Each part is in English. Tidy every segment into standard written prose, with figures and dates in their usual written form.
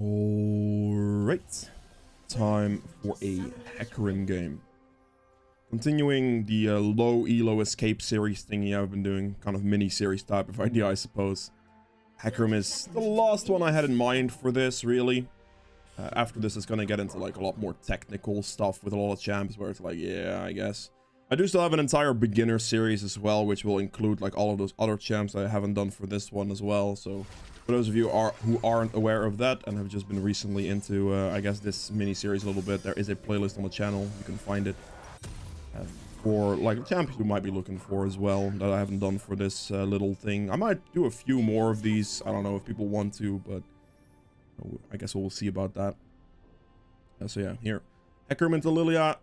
Alright, time for a Hecarim game. Continuing the low ELO escape series thingy I've been doing, kind of mini-series type of idea, I suppose. Hecarim is the last one I had in mind for this, really. After this, it's gonna get into like a lot more technical stuff with a lot of champs, where it's like, yeah, I guess. I do still have an entire beginner series as well, which will include like all of those other champs I haven't done for this one as well, so... For those of you who aren't aware of that and have just been recently into, I guess, this mini-series a little bit, there is a playlist on the channel. You can find it for, like, champions you might be looking for as well that I haven't done for this little thing. I might do a few more of these. I don't know if people want to, but I guess we'll see about that. So, yeah, here. Hecarim into Lilia.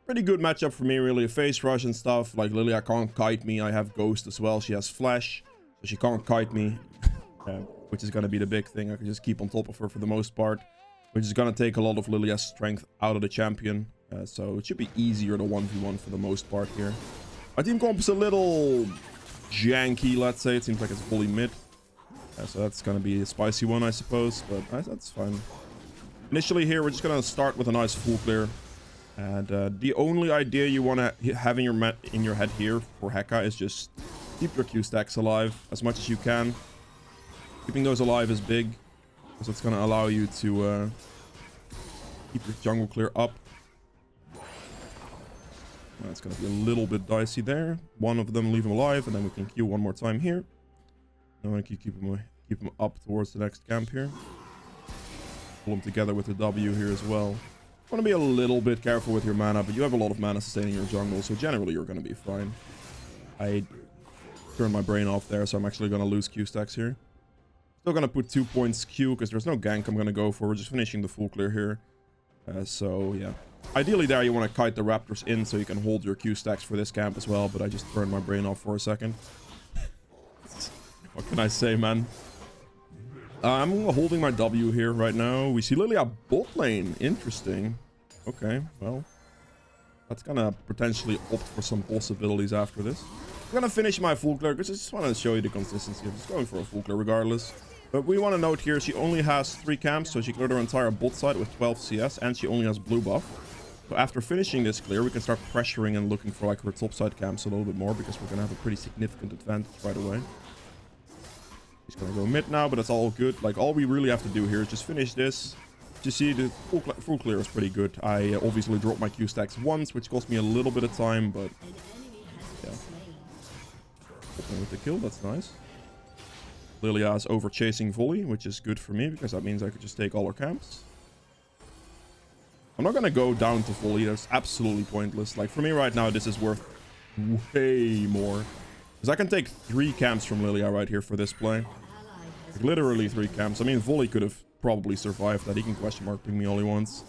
Pretty good matchup for me, really. A face rush and stuff. Like, Lilia can't kite me. I have Ghost as well. She has Flash, so she can't kite me. Which is going to be the big thing. I can just keep on top of her for the most part, which is going to take a lot of Lilia's strength out of the champion. So it should be easier to 1v1 for the most part here. My team comp is a little janky, let's say. It seems like it's fully mid. So that's going to be a spicy one, I suppose, but that's fine. Initially here, we're just going to start with a nice full clear. And the only idea you want to have in your head here for Heka is just keep your Q stacks alive as much as you can. Keeping those alive is big, because it's going to allow you to keep your jungle clear up. That's going to be a little bit dicey there. One of them, leave him alive, and then we can Q one more time here. Then we can keep him up towards the next camp here. Pull them together with the W here as well. Want to be a little bit careful with your mana, but you have a lot of mana sustaining your jungle, so generally you're going to be fine. I turned my brain off there, so I'm actually going to lose Q stacks here. Still gonna put 2 points Q because there's no gank I'm gonna go for. We're just finishing the full clear here. So yeah, ideally there you want to kite the raptors in so you can hold your Q stacks for this camp as well, but I just turned my brain off for a second. What can I say, man? I'm holding my W here right now. We see Lilia bot lane. Interesting. Okay, well, that's gonna potentially opt for some possibilities after this. I'm gonna finish my full clear because I just want to show you the consistency of just going for a full clear regardless. But we want to note here, she only has 3 camps, so she cleared her entire bot side with 12 CS, and she only has blue buff. So after finishing this clear, we can start pressuring and looking for like her top side camps a little bit more, because we're gonna have a pretty significant advantage right away. She's gonna go mid now, but it's all good. Like, all we really have to do here is just finish this. You see, the full clear is pretty good. I obviously dropped my Q stacks once, which cost me a little bit of time, but yeah. With the kill, that's nice. Lilia is over chasing volley, which is good for me because that means I could just take all her camps. I'm not gonna go down to volley. That's absolutely pointless. Like, for me right now, this is worth way more, because I can take 3 camps from Lilia right here for this play. Like, literally 3 camps. I mean, volley could have probably survived that. He can question mark ping me all he wants,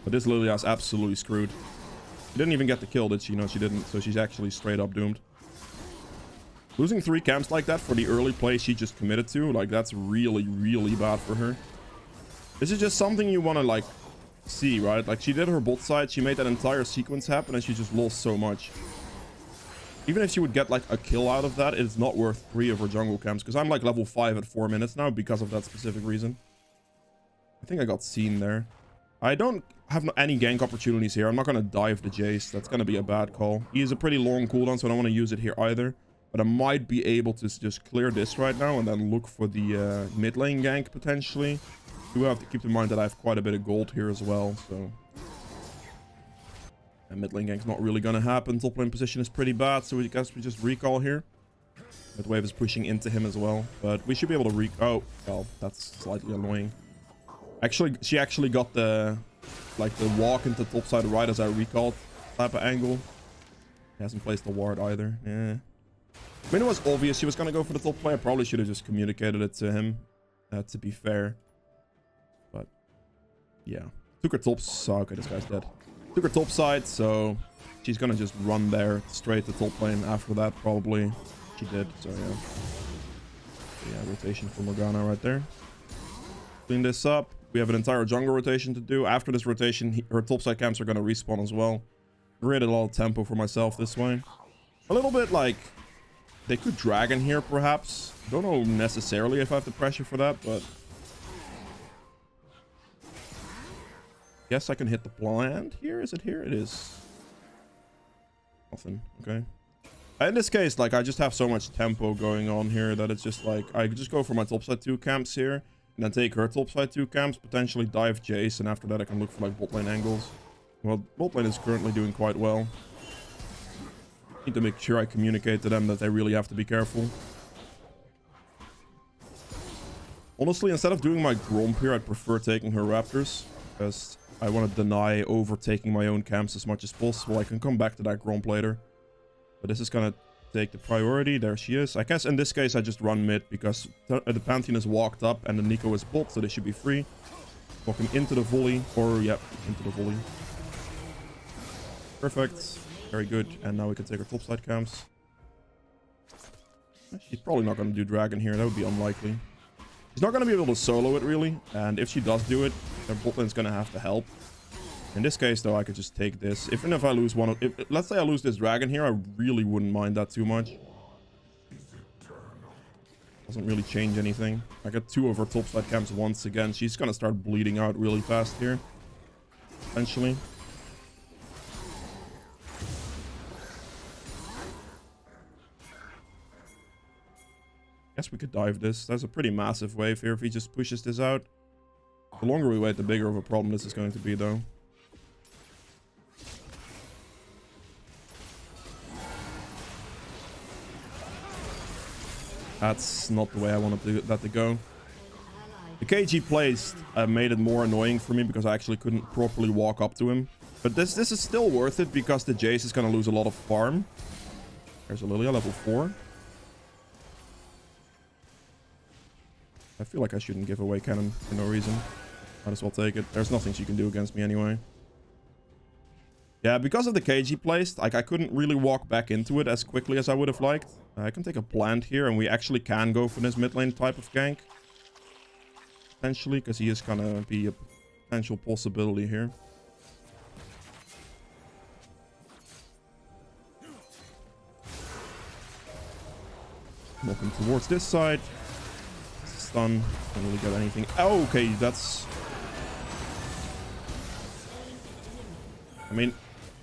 but this Lilia is absolutely screwed. She didn't even get the kill, did she? No, she didn't. So she's actually straight up doomed. Losing 3 camps like that for the early play she just committed to, like, that's really, really bad for her. This is just something you want to, like, see, right? Like, she did her bot side, she made that entire sequence happen, and she just lost so much. Even if she would get, like, a kill out of that, it's not worth 3 of her jungle camps, because I'm, like, level 5 at 4 minutes now because of that specific reason. I think I got seen there. I don't have any gank opportunities here. I'm not going to dive the Jace. That's going to be a bad call. He is a pretty long cooldown, so I don't want to use it here either. But I might be able to just clear this right now and then look for the mid lane gank potentially. You have to keep in mind that I have quite a bit of gold here as well, so... And mid lane gank's not really gonna happen. Top lane position is pretty bad, so I guess we just recall here. Mid wave is pushing into him as well, but we should be able to oh, well, that's slightly annoying. Actually, she actually got the, like, the walk into top side right as I recalled type of angle. He hasn't placed the ward either. Yeah. I mean, it was obvious she was going to go for the top play. I probably should have just communicated it to him, to be fair. But, yeah. Took her top... Oh, okay, this guy's dead. Took her top side, so she's going to just run there straight to top lane after that, probably. She did, so yeah. Yeah, rotation for Morgana right there. Clean this up. We have an entire jungle rotation to do. After this rotation, her top side camps are going to respawn as well. Created a lot of tempo for myself this way. A little bit like... They could dragon here, perhaps. Don't know necessarily if I have the pressure for that, but... Guess I can hit the plant here. Is it here? It is. Nothing. Okay. In this case, like, I just have so much tempo going on here that it's just like, I just go for my topside 2 camps here, and then take her topside 2 camps, potentially dive Jace, and after that I can look for, like, bot lane angles. Well, bot lane is currently doing quite well. Need to make sure I communicate to them that they really have to be careful. Honestly, instead of doing my Gromp here, I'd prefer taking her Raptors, because I want to deny overtaking my own camps as much as possible. I can come back to that Gromp later. But this is going to take the priority. There she is. I guess in this case I just run mid, because the Pantheon is walked up and the Nico is bot, so they should be free. Walking into the volley, or yep, into the volley. Perfect. Very good. And now we can take our topside camps. She's probably not going to do dragon here. That would be unlikely. She's not going to be able to solo it, really. And if she does do it, their bot lane's going to have to help. In this case, though, I could just take this. Even if I lose one of... let's say I lose this dragon here, I really wouldn't mind that too much. Doesn't really change anything. I got 2 of her topside camps once again. She's going to start bleeding out really fast here. Eventually. Guess we could dive this. That's a pretty massive wave here if he just pushes this out. The longer we wait, the bigger of a problem this is going to be, though. That's not the way I wanted that to go. The KG placed made it more annoying for me because I actually couldn't properly walk up to him. But this is still worth it because the Jace is going to lose a lot of farm. There's a Lilia, level 4. I feel like I shouldn't give away cannon for no reason. Might as well take it. There's nothing she can do against me anyway. Yeah, because of the KG placed, like, I couldn't really walk back into it as quickly as I would have liked. I can take a plant here, and we actually can go for this mid lane type of gank. Potentially, because he is gonna be a potential possibility here. Walking towards this side. Stun. Don't really get anything. Oh, okay, that's... I mean...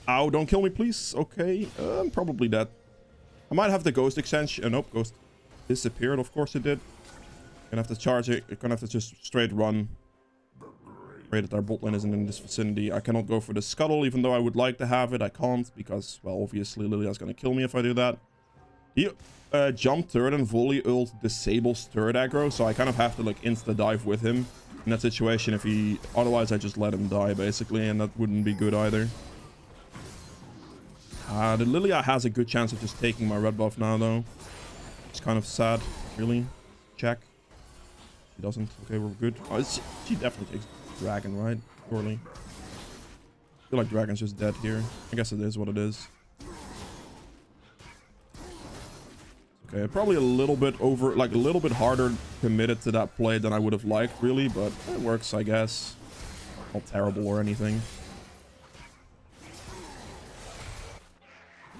Ow, don't kill me, please. Okay, I'm probably dead. I might have the ghost extension. Nope, ghost disappeared. Of course it did. Gonna have to charge it. Gonna have to just straight run. Pray that our bot lane isn't in this vicinity. I cannot go for the scuttle, even though I would like to have it. I can't, because, well, obviously Lilia's gonna kill me if I do that. He jumped turret and volley ult disables turret aggro, so I kind of have to, like, insta-dive with him in that situation. If he... Otherwise, I just let him die, basically, and that wouldn't be good either. The Lilia has a good chance of just taking my red buff now, though. It's kind of sad, really. Check. She doesn't. Okay, we're good. Oh, she definitely takes dragon, right? Surely. I feel like dragon's just dead here. I guess it is what it is. Okay, probably a little bit over, like a little bit harder committed to that play than I would have liked, really, but it works, I guess. Not terrible or anything.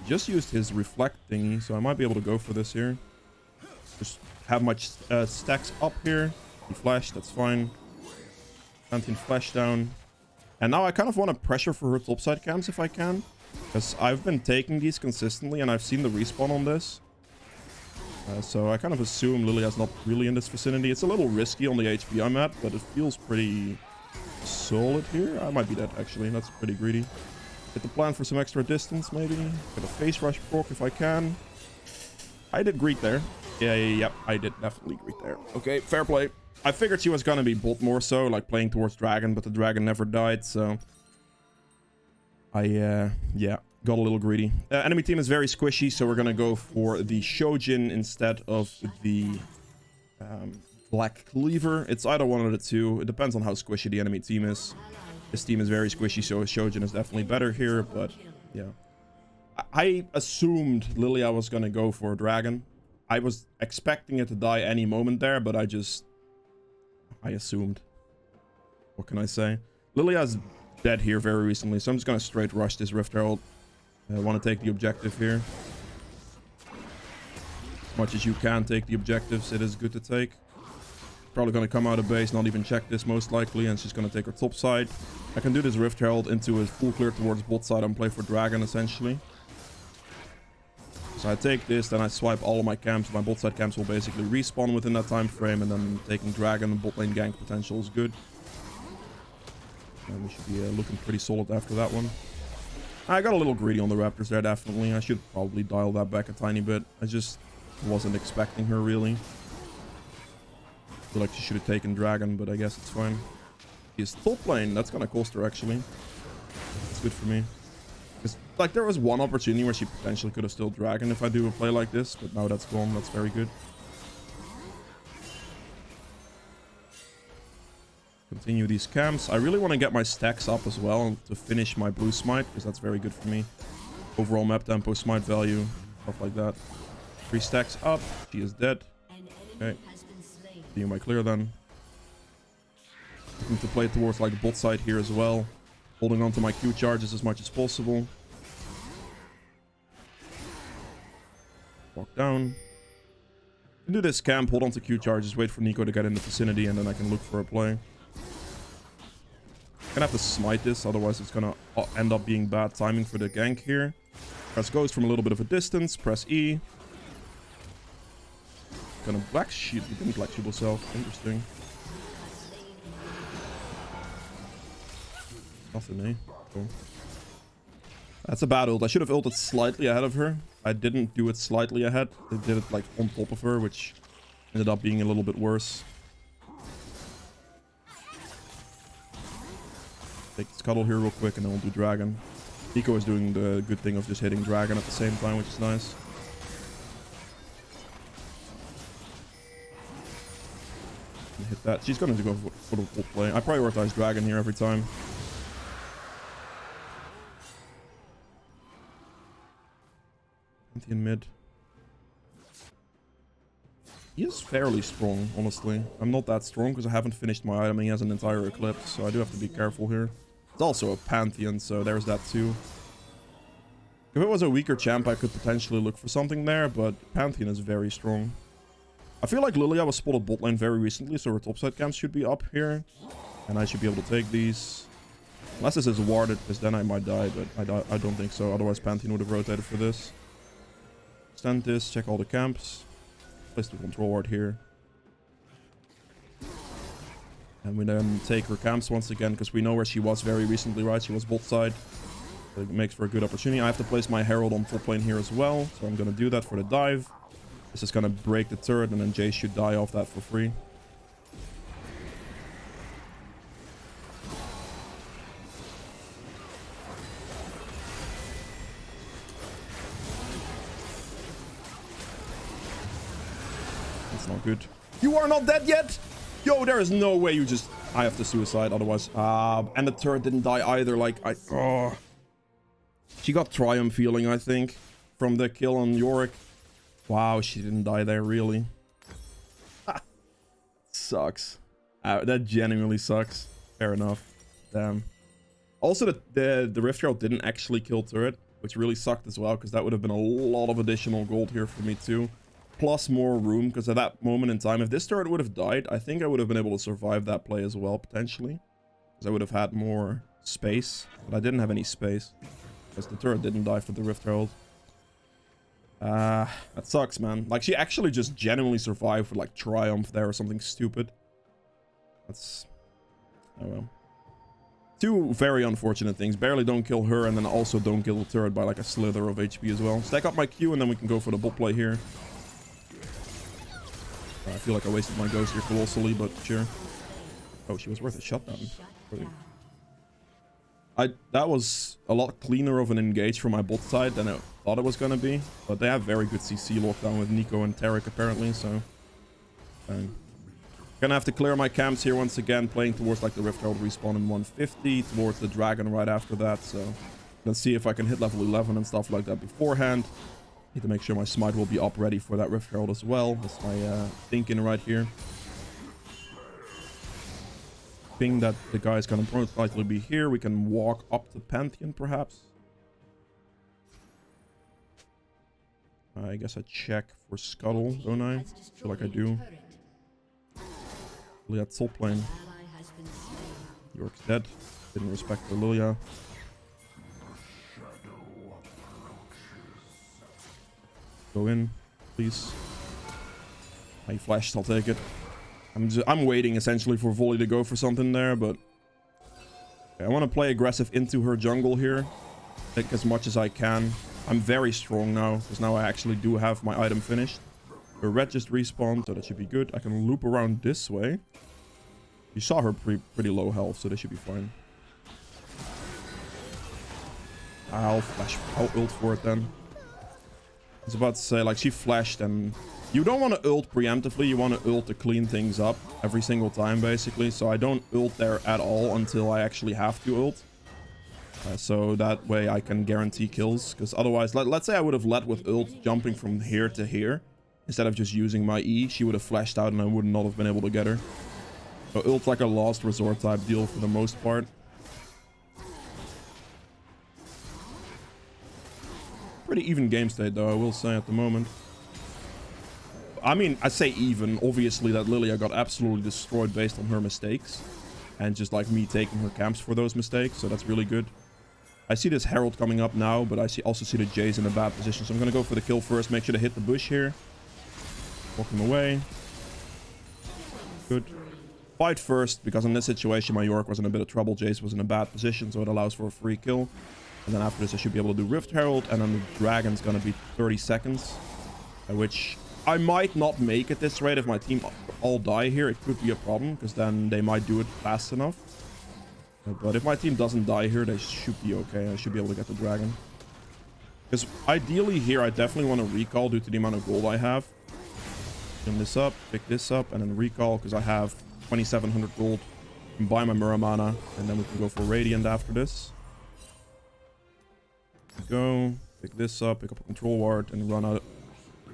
Just used his reflect thingy, so I might be able to go for this here. Just have my stacks up here. He flashed, that's fine. Pantheon flash down. And now I kind of want to pressure for her topside camps if I can. Because I've been taking these consistently and I've seen the respawn on this. So I kind of assume Lilia's not really in this vicinity. It's a little risky on the HP I'm at, but it feels pretty solid here. I might be dead, actually. That's pretty greedy. Hit the plant for some extra distance, maybe. Get a face rush proc if I can. I did greet there. Yep, I did definitely greet there. Okay, fair play. I figured she was gonna be bot more so, like playing towards dragon, but the dragon never died, so... yeah, got a little greedy. Enemy team is very squishy, so we're gonna go for the Shojin instead of the Black Cleaver. It's either one of the two. It depends on how squishy the enemy team is. This team is very squishy, so Shojin is definitely better here, but yeah. I assumed Lilia was gonna go for a dragon. I was expecting it to die any moment there, but I assumed. What can I say? Lilia's dead here very recently, so I'm just gonna straight rush this Rift Herald. I want to take the objective here. As much as you can take the objectives, it is good to take. Probably going to come out of base, not even check this most likely, and she's going to take her top side. I can do this Rift Herald into a full clear towards bot side and play for Dragon, essentially. So I take this, then I swipe all of my camps. My bot side camps will basically respawn within that time frame, and then taking Dragon and bot lane gank potential is good. And we should be looking pretty solid after that one. I got a little greedy on the Raptors there, definitely. I should probably dial that back a tiny bit. I just wasn't expecting her, really. I feel like she should have taken Dragon, but I guess it's fine. She's top lane. That's gonna cost her, actually. It's good for me. Because, like, there was one opportunity where she potentially could have still Dragon if I do a play like this, but now that's gone. That's very good. Continue these camps. I really want to get my stacks up as well to finish my blue smite, because that's very good for me. Overall map tempo, smite value, stuff like that. 3 stacks up. She is dead. Okay. Continue my clear then. Looking to play towards like the bot side here as well. Holding on to my Q charges as much as possible. Walk down. Can do this camp, hold on to Q charges, wait for Nico to get in the vicinity, and then I can look for a play. Gonna have to smite this, otherwise it's gonna end up being bad timing for the gank here. Press Ghost from a little bit of a distance, press E. Gonna black shield, he didn't black shield himself, interesting. Nothing, eh? Cool. That's a bad ult. I should have ulted slightly ahead of her. I didn't do it slightly ahead. I did it like on top of her, which ended up being a little bit worse. Take the scuttle here real quick and then we'll do Dragon. Nico is doing the good thing of just hitting Dragon at the same time, which is nice. Hit that. She's going to go for the full play. I prioritize Dragon here every time. In mid. He is fairly strong, honestly. I'm not that strong because I haven't finished my item. He has an entire Eclipse, so I do have to be careful here. It's also a Pantheon, so there's that too. If it was a weaker champ, I could potentially look for something there, but Pantheon is very strong. I feel like Lilia was spotted bot lane very recently, so her topside camps should be up here. And I should be able to take these. Unless this is warded, because then I might die, but I don't think so. Otherwise, Pantheon would have rotated for this. Extend this, check all the camps. Place the control ward here. And we then take her camps once again, because we know where she was very recently, right? She was bot side. So it makes for a good opportunity. I have to place my Herald on top lane here as well. So I'm going to do that for the dive. This is going to break the turret, and then Jace should die off that for free. That's not good. You are not dead yet? Yo, there is no way you just... I have to suicide otherwise. And the turret didn't die either. Like, oh. She got Triumph feeling, I think, from the kill on Yorick. Wow, she didn't die there, really. Sucks. That genuinely sucks. Fair enough. Damn. Also, the Rift Herald didn't actually kill turret, which really sucked as well, because that would have been a lot of additional gold here for me too. Plus more room, because at that moment in time, if this turret would have died, I think I would have been able to survive that play as well, potentially. Because I would have had more space, but I didn't have any space. Because the turret didn't die for the Rift Herald. That sucks, man. Like, she actually just genuinely survived with, like, Triumph there or something stupid. That's... oh well. Two very unfortunate things. Barely don't kill her, and then also don't kill the turret by, like, a slither of HP as well. Stack up my Q, and then we can go for the bot play here. I feel like I wasted my ghost here colossally, but sure. Oh, she was worth a shutdown. Brilliant. That was a lot cleaner of an engage from my bot side than I thought it was going to be. But they have very good CC lockdown with Nico and Tarek apparently, so... gonna have to clear my camps here once again, playing towards like the Rift Herald respawn in 150, towards the Dragon right after that, so... let's see if I can hit level 11 and stuff like that beforehand. Need to make sure my smite will be up ready for that Rift Herald as well. That's my thinking right here. Ping that the guy's gonna most likely be here. We can walk up to Pantheon perhaps. I guess I check for Scuttle, don't I? Feel like I do. Lilia top lane. York's dead. Didn't respect the Lilia. Go in, please. He flashed, I'll take it. I'm waiting essentially for Volley to go for something there, but okay, I want to play aggressive into her jungle here. Take as much as I can. I'm very strong now, because now I actually do have my item finished. Her red just respawned, so that should be good. I can loop around this way. You saw her pretty low health, so this should be fine. I'll ult for it then. I was about to say, like, she flashed, and you don't want to ult preemptively. You want to ult to clean things up every single time, basically. So I don't ult there at all until I actually have to ult. So that way I can guarantee kills. Because otherwise, let's say I would have led with ult jumping from here to here. Instead of just using my E, she would have flashed out and I would not have been able to get her. So ult's like a last resort type deal for the most part. Pretty even game state though, I will say at the moment. I mean, I say even. Obviously that Lilia got absolutely destroyed based on her mistakes. And just like me taking her camps for those mistakes. So that's really good. I see this Herald coming up now, but I also see the Jace in a bad position. So I'm going to go for the kill first. Make sure to hit the bush here. Walk him away. Good. Fight first, because in this situation my York was in a bit of trouble. Jace was in a bad position, so it allows for a free kill. And then after this I should be able to do Rift Herald, and then the Dragon's going to be 30 seconds. Which I might not make at this rate. If my team all die here, it could be a problem, because then they might do it fast enough. But if my team doesn't die here, they should be okay. I should be able to get the Dragon. Because ideally here, I definitely want to recall due to the amount of gold I have. Clean this up, pick this up, and then recall, because I have 2,700 gold. Can buy my Muramana, and then we can go for Radiant after this. Go, pick this up, pick up a control ward, and run out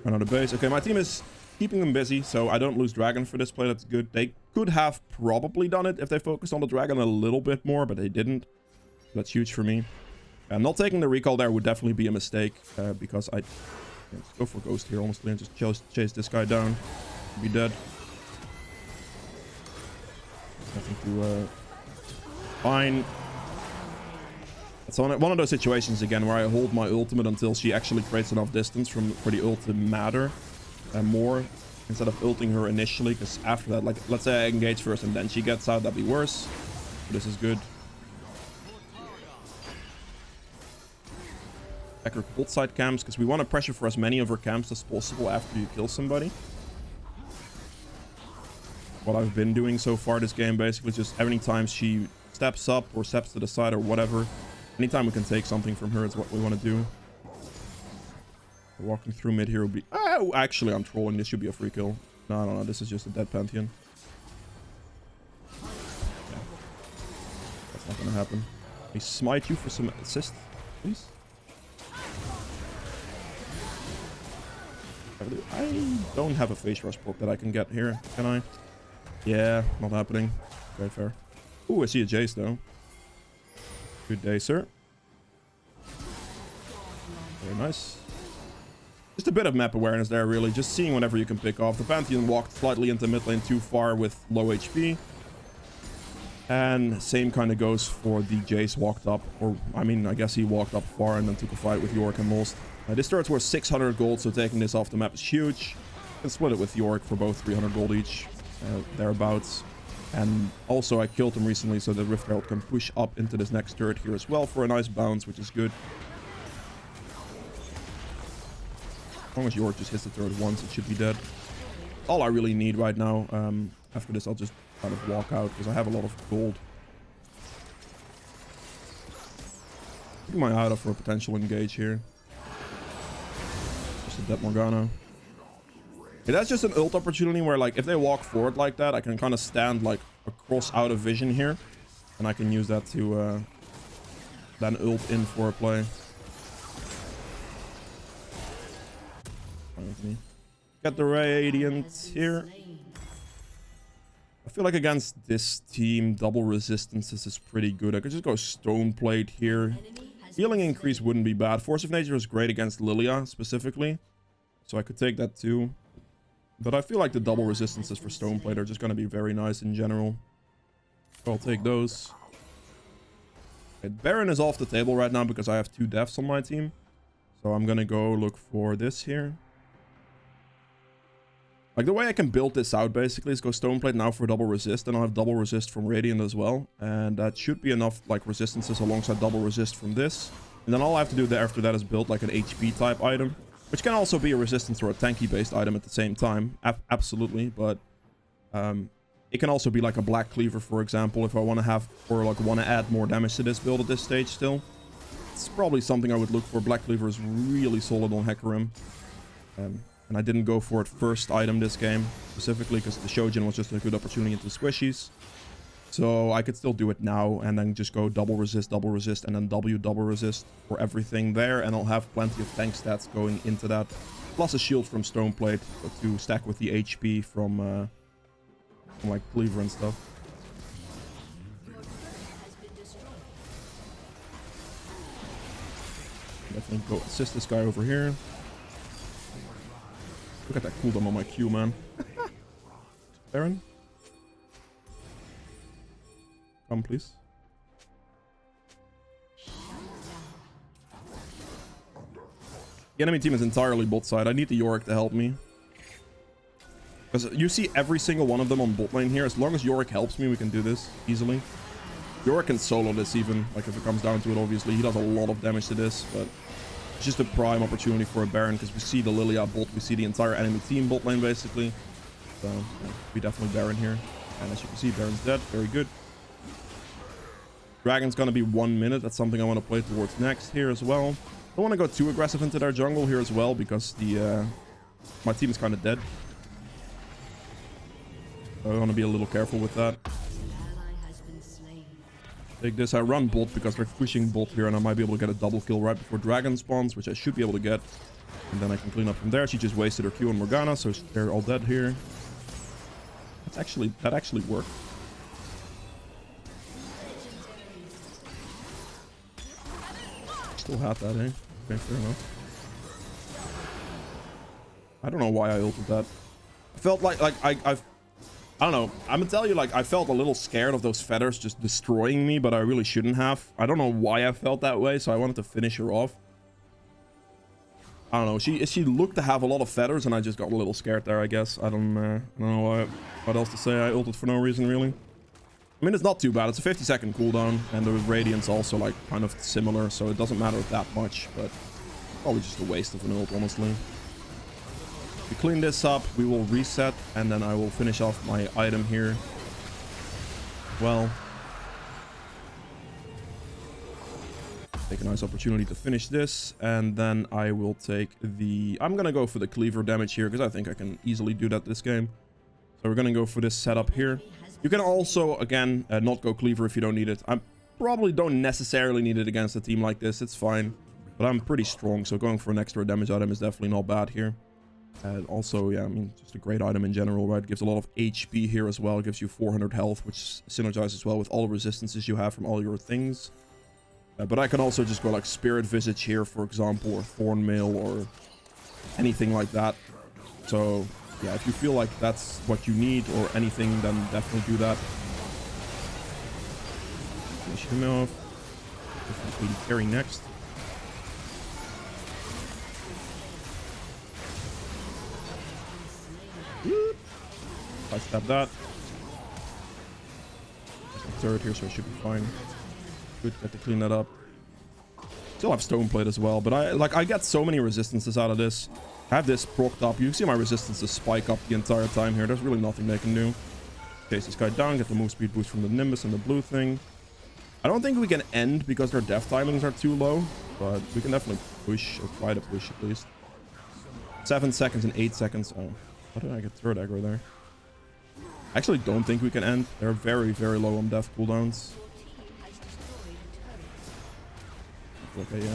of base. Okay, my team is keeping them busy, so I don't lose Dragon for this play. That's good. They could have probably done it if they focused on the Dragon a little bit more, but they didn't. That's huge for me. And not taking the recall there would definitely be a mistake, because I go for Ghost here, honestly, and just chase this guy down. Be dead. Nothing to fine. It's one of those situations again where I hold my ultimate until she actually creates enough distance for the ult to matter more, instead of ulting her initially, because after that, like, let's say I engage first and then she gets out, that'd be worse. But this is good. Check her both side camps, because we want to pressure for as many of her camps as possible after you kill somebody. What I've been doing so far this game, basically, just every time she steps up or steps to the side or whatever, anytime we can take something from her is what we want to do. Walking through mid here will be... Oh, actually, I'm trolling. This should be a free kill. No. This is just a dead Pantheon. Yeah. That's not going to happen. Let me smite you for some assist, please. I don't have a face rush poke that I can get here, can I? Yeah, not happening. Very fair. Ooh, I see a Jace though. Good day, sir. Very nice. Just a bit of map awareness there, really. Just seeing whatever you can pick off. The Pantheon walked slightly into mid lane too far with low HP. And same kind of goes for the Jace walked up. Or, I mean, I guess he walked up far and then took a fight with York and lost. This turret's worth 600 gold, so taking this off the map is huge. You can split it with York for both 300 gold each. Thereabouts. And also I killed him recently, so the Rift Herald can push up into this next turret here as well for a nice bounce, which is good. As long as York just hits the turret once, it should be dead. All I really need right now. After this, I'll just kind of walk out, because I have a lot of gold. Keep my eye out for a potential engage here. Just a dead Morgana. Yeah, that's just an ult opportunity where, like, if they walk forward like that, I can kind of stand, like, across out of vision here. And I can use that to then ult in for a play. Fine with me. Get the Radiant here. I feel like against this team, double resistances is pretty good. I could just go Stone Plate here. Healing increase wouldn't be bad. Force of Nature is great against Lilia, specifically. So I could take that too. But I feel like the double resistances for Stoneplate are just going to be very nice in general. So I'll take those. Okay, Baron is off the table right now because I have 2 deaths on my team. So I'm going to go look for this here. Like, the way I can build this out, basically, is go Stoneplate now for double resist, and I'll have double resist from Radiant as well. And that should be enough, like, resistances alongside double resist from this. And then all I have to do after that is build, like, an HP type item, which can also be a resistance or a tanky-based item at the same time. Absolutely, but it can also be, like, a Black Cleaver, for example, if I want to have, or, like, want to add more damage to this build at this stage still. It's probably something I would look for. Black Cleaver is really solid on Hecarim. And I didn't go for it first item this game, specifically because the Shojin was just a good opportunity into squishies. So I could still do it now and then just go double resist, and then W double resist for everything there. And I'll have plenty of tank stats going into that. Plus a shield from Stoneplate to stack with the HP from like Cleaver and stuff. Definitely go assist this guy over here. Look at that cooldown on my Q, man. Baron? Come, please. The enemy team is entirely bot side. I need the Yorick to help me. Because you see every single one of them on bot lane here. As long as Yorick helps me, we can do this easily. Yorick can solo this even, like if it comes down to it, obviously. He does a lot of damage to this, but it's just a prime opportunity for a Baron because we see the Lilia bot, we see the entire enemy team bot lane basically. So yeah, we definitely Baron here. And as you can see, Baron's dead. Very good. Dragon's gonna be 1 minute. That's something I want to play towards next here as well. Don't want to go too aggressive into their jungle here as well because the my team is kind of dead. So I want to be a little careful with that. Take this. I run bot because they're pushing bot here and I might be able to get a double kill right before Dragon spawns, which I should be able to get. And then I can clean up from there. She just wasted her Q on Morgana, so they're all dead here. That actually worked. Still had that, eh? Okay, fair enough. I don't know why I ulted that. I felt like I don't know. I'm gonna tell you, like, I felt a little scared of those feathers just destroying me, but I really shouldn't have. I don't know why I felt that way, so I wanted to finish her off. I don't know. She looked to have a lot of feathers, and I just got a little scared there, I guess. I don't know what else to say. I ulted for no reason, really. I mean, it's not too bad. It's a 50-second cooldown, and the Radiant's also, like, kind of similar, so it doesn't matter that much, but probably just a waste of an ult, honestly. We clean this up, we will reset, and then I will finish off my item here. Well, take a nice opportunity to finish this, and then I will take the... I'm gonna go for the Cleaver damage here, because I think I can easily do that this game. So we're gonna go for this setup here. You can also, again, not go Cleaver if you don't need it. I probably don't necessarily need it against a team like this, it's fine. But I'm pretty strong, so going for an extra damage item is definitely not bad here. And also, yeah, I mean, just a great item in general, right? Gives a lot of HP here as well. It gives you 400 health, which synergizes well with all the resistances you have from all your things. But I can also just go like Spirit Visage here, for example, or Thornmail, or anything like that. So, yeah, if you feel like that's what you need or anything, then definitely do that. Finish him off. Definitely carry next. I stab that. There's a third here, so I should be fine. Good, get to clean that up. Still have Stoneplate as well, but I get so many resistances out of this. I have this procced up. You can see my resistances spike up the entire time here. There's really nothing they can do. Chase this guy down, get the move speed boost from the Nimbus and the blue thing. I don't think we can end because their death timings are too low, but we can definitely push, or try to push at least. 7 seconds and 8 seconds. Oh, how did I get third aggro there? I actually don't think we can end. They're very, very low on death cooldowns. Okay,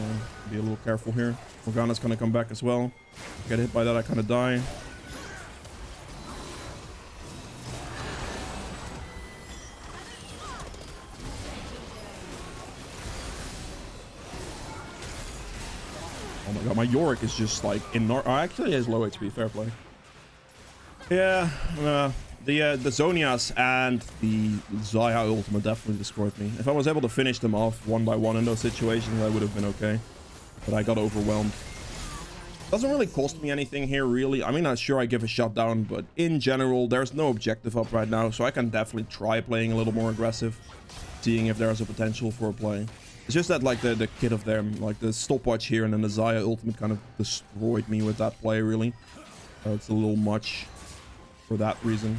be a little careful here. Morgana's gonna come back as well. Get hit by that, I kind of die. Oh my god, my Yorick is just like actually he has low HP, fair play. Yeah, the Zonias and the Zaya ultimate definitely destroyed me. If I was able to finish them off one by one in those situations, I would have been okay. But I got overwhelmed. Doesn't really cost me anything here, really. I mean, I'm sure I give a shutdown, but in general, there's no objective up right now, so I can definitely try playing a little more aggressive, seeing if there's a potential for a play. It's just that, like, the kit of them, like the stopwatch here and then the Zaya ultimate kind of destroyed me with that play, really. It's a little much for that reason.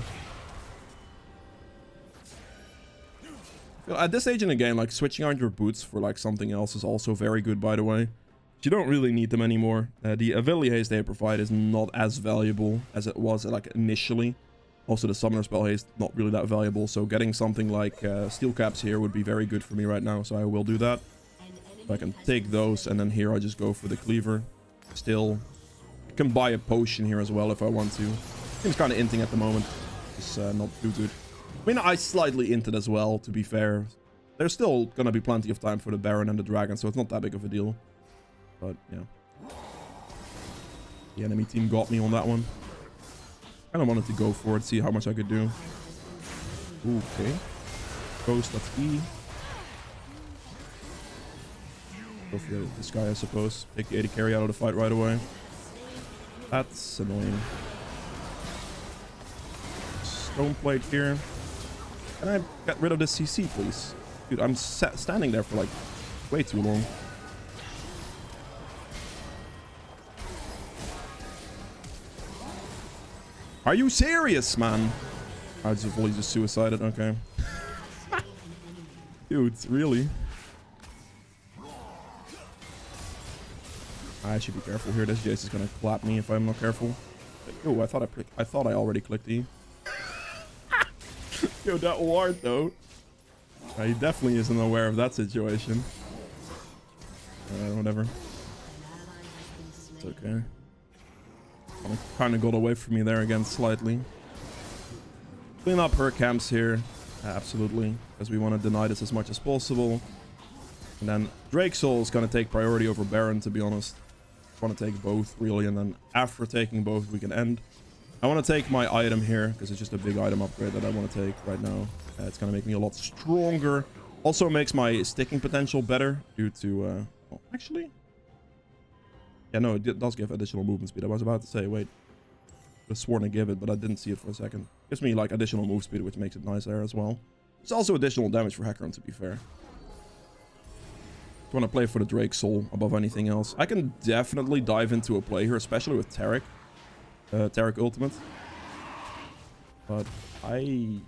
At this stage in the game, like, switching out your boots for, like, something else is also very good, by the way. You don't really need them anymore. The ability haste they provide is not as valuable as it was, like, initially. Also, the summoner spell haste, not really that valuable. So getting something like steel caps here would be very good for me right now. So I will do that. So I can take those, and then here I just go for the cleaver. Still, I can buy a potion here as well if I want to. Seems kind of inting at the moment. It's not too good. I mean, I slightly inted as well, to be fair. There's still going to be plenty of time for the Baron and the Dragon, so it's not that big of a deal. But, yeah. The enemy team got me on that one. Kind of wanted to go for it, see how much I could do. Okay. Ghost, that's E. Go for this guy, I suppose. Take the 80 carry out of the fight right away. That's annoying. Stone plate here. Can I get rid of this CC, please? Dude, I'm standing there for, like, way too long. Are you serious, man? I just fully just suicided. Okay. Dude, really? I should be careful here. This Jace is gonna clap me if I'm not careful. Oh, I thought I already clicked E. Yo, that ward though. He definitely isn't aware of that situation. Whatever. It's okay. Kind of got away from me there again slightly. Clean up her camps here. Absolutely. Because we want to deny this as much as possible. And then Drake Soul is going to take priority over Baron, to be honest. I want to take both, really. And then after taking both, we can end. I want to take my item here, because it's just a big item upgrade that I want to take right now. It's going to make me a lot stronger. Also makes my sticking potential better due to... well, actually... Yeah, no, it does give additional movement speed. I was about to say, wait. I was sworn to give it, but I didn't see it for a second. Gives me, like, additional move speed, which makes it nice there as well. It's also additional damage for Hecarim, to be fair. I want to play for the Drake Soul above anything else. I can definitely dive into a play here, especially with Taric. Taric Ultimate. But I'm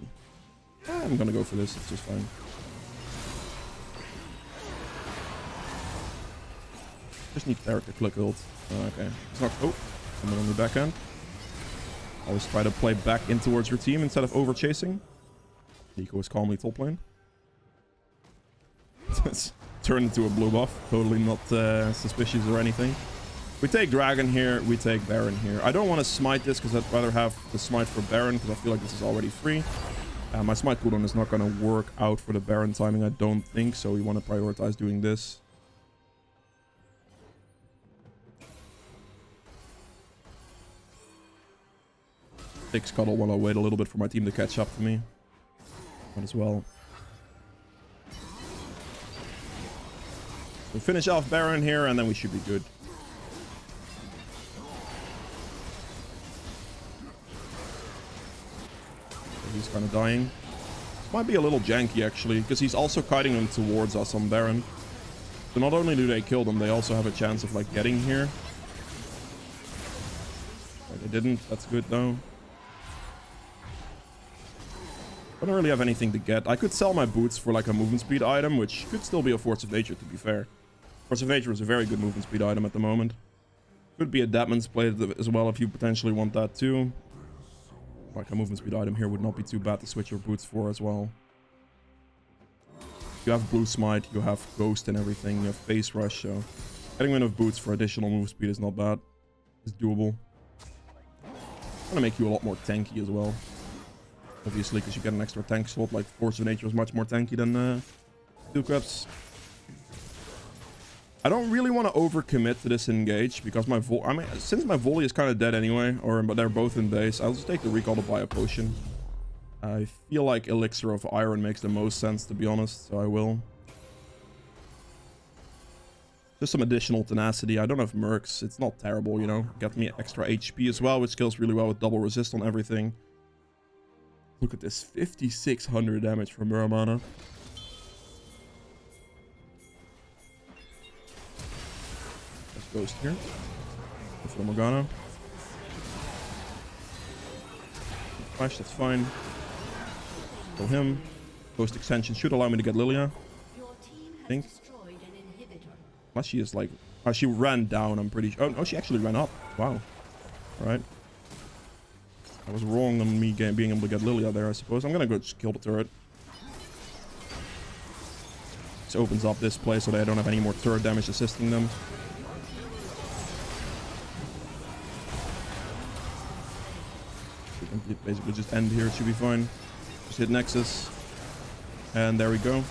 gonna go for this. It's just fine. Just need Taric to click ult. Okay. It's not... Oh, someone on the back end. Always try to play back in towards your team instead of over chasing. Nico is calmly top lane. Turned into a blue buff. Totally not suspicious or anything. We take Dragon here. We take Baron here. I don't want to smite this because I'd rather have the smite for Baron because I feel like this is already free. My smite cooldown is not going to work out for the Baron timing, I don't think. So we want to prioritize doing this. Take Scuttle while I wait a little bit for my team to catch up to me. Might as well. We'll finish off Baron here and then we should be good. He's kind of dying. Might be a little janky actually, because he's also kiting them towards us on Baron. So not only do they kill them, they also have a chance of like getting here. Right, they didn't. That's good though. I don't really have anything to get. I could sell my boots for like a movement speed item, which could still be a Force of Nature, to be fair. Force of Nature is a very good movement speed item at the moment. Could be a Deadman's Blade as well if you potentially want that too. Like a movement speed item here would not be too bad to switch your boots for as well. You have Blue Smite, you have Ghost and everything, you have Face Rush, so getting rid of boots for additional move speed is not bad. It's doable. It's gonna make you a lot more tanky as well. Obviously, because you get an extra tank slot, like Force of Nature is much more tanky than Steel Caps. I don't really want to overcommit to this engage because my since my volley is kind of dead anyway, but they're both in base, I'll just take the recall to buy a potion. I feel like Elixir of Iron makes the most sense, to be honest, so I will. Just some additional tenacity. I don't have mercs. It's not terrible, you know. Got me extra HP as well, which scales really well with double resist on everything. Look at this, 5,600 damage from Muramana. Ghost here. For Morgana. Flash, that's fine. Kill him. Ghost extension should allow me to get Lilia. I think. Unless she is like... Oh, she ran down, I'm pretty sure. Oh, no, she actually ran up. Wow. Alright. I was wrong on me being able to get Lilia there, I suppose. I'm gonna go just kill the turret. This opens up this place so they don't have any more turret damage assisting them. Basically just end here, it should be fine. Just hit Nexus. And there we go.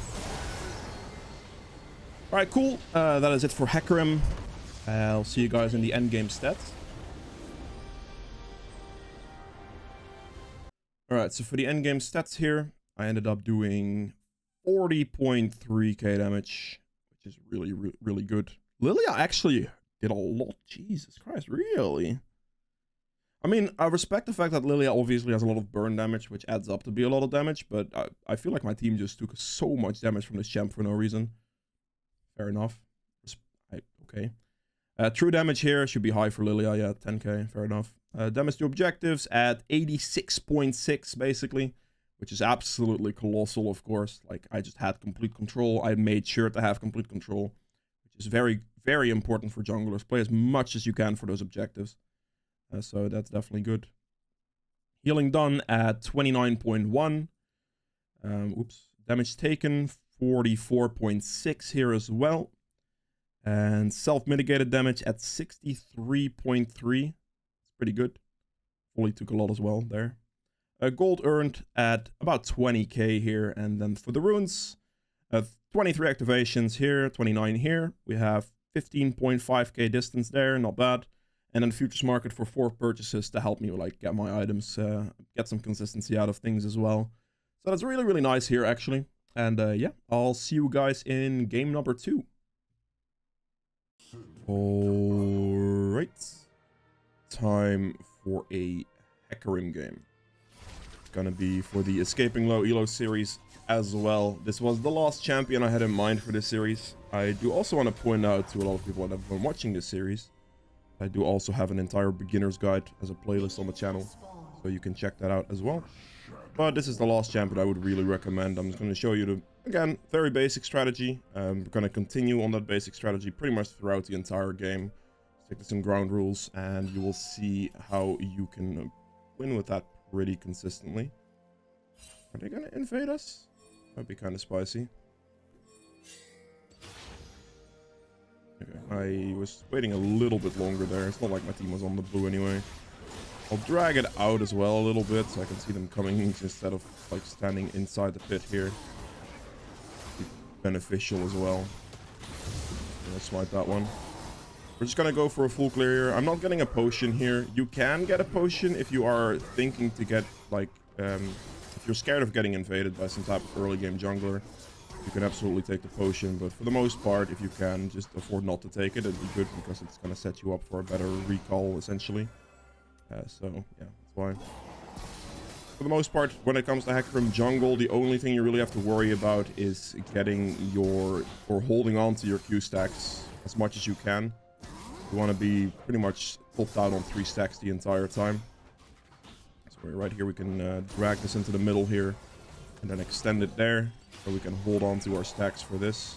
Alright, cool. That is it for Hecarim. I'll see you guys in the endgame stats. Alright, so for the endgame stats here, I ended up doing 40.3k damage, which is really good. Lilia actually did a lot. Jesus Christ, really? I mean, I respect the fact that Lilia obviously has a lot of burn damage, which adds up to be a lot of damage, but I feel like my team just took so much damage from this champ for no reason. Fair enough. Okay. True damage here should be high for Lilia, yeah, 10k, fair enough. Damage to objectives at 86.6, basically, which is absolutely colossal, of course. Like, I just had complete control. I made sure to have complete control, which is very important for junglers. Play as much as you can for those objectives. So that's definitely good. Healing done at 29.1. Oops. Damage taken 44.6 here as well. And self-mitigated damage at 63.3. It's pretty good. Fully took a lot as well there. Gold earned at about 20k here. And then for the runes, 23 activations here, 29 here. We have 15.5k distance there, not bad. And then futures market for 4 purchases to help me like get my items, get some consistency out of things as well. So that's really nice here actually. And yeah, I'll see you guys in game number 2. Alright. Time for a Hecarim game. It's gonna be for the Escaping Low ELO series as well. This was the last champion I had in mind for this series. I do also want to point out to a lot of people that have been watching this series, I do also have an entire beginner's guide as a playlist on the channel, so you can check that out as well. But this is the last champion I would really recommend. I'm just going to show you the, again, very basic strategy. We're going to continue on that basic strategy pretty much throughout the entire game. Stick to some ground rules, and you will see how you can win with that pretty consistently. Are they going to invade us? That'd be kind of spicy. Okay, I was waiting a little bit longer there. It's not like my team was on the blue anyway. I'll drag it out as well a little bit so I can see them coming instead of like standing inside the pit here. Be beneficial as well. Let's swipe that one. We're just gonna go for a full clear here. I'm not getting a potion here. You can get a potion if you are thinking to get like if you're scared of getting invaded by some type of early game jungler. You can absolutely take the potion, but for the most part, if you can just afford not to take it, it'd be good because it's going to set you up for a better recall, essentially. So, yeah, that's why. For the most part, when it comes to Hecarim jungle, the only thing you really have to worry about is getting your, or holding on to your Q stacks as much as you can. You want to be pretty much topped out on 3 stacks the entire time. So right here, we can drag this into the middle here, and then extend it there. So we can hold on to our stacks for this.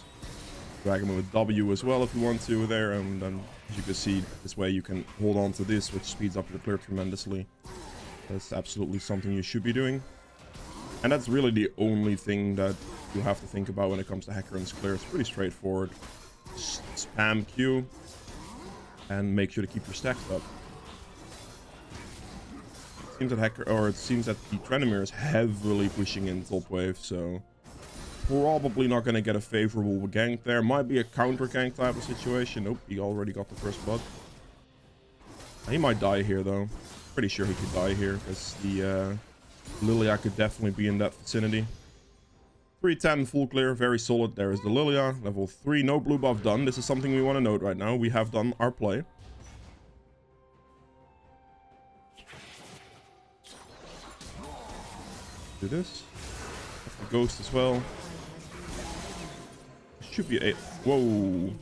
Drag them with W as well if you want to there. And then, as you can see, this way you can hold on to this, which speeds up your clear tremendously. That's absolutely something you should be doing. And that's really the only thing that you have to think about when it comes to Hecarim's clear. It's pretty straightforward. Just spam Q and make sure to keep your stacks up. It seems that the Trendemir is heavily pushing in top wave, so probably not going to get a favorable gank there. Might be a counter gank type of situation. Nope, he already got the first blood. He might die here, though. Pretty sure he could die here, because the Lilia could definitely be in that vicinity. 310 full clear, very solid. There is the Lilia. Level 3, no blue buff done. This is something we want to note right now. We have done our play. Do this. The ghost as well. Should be a... Whoa.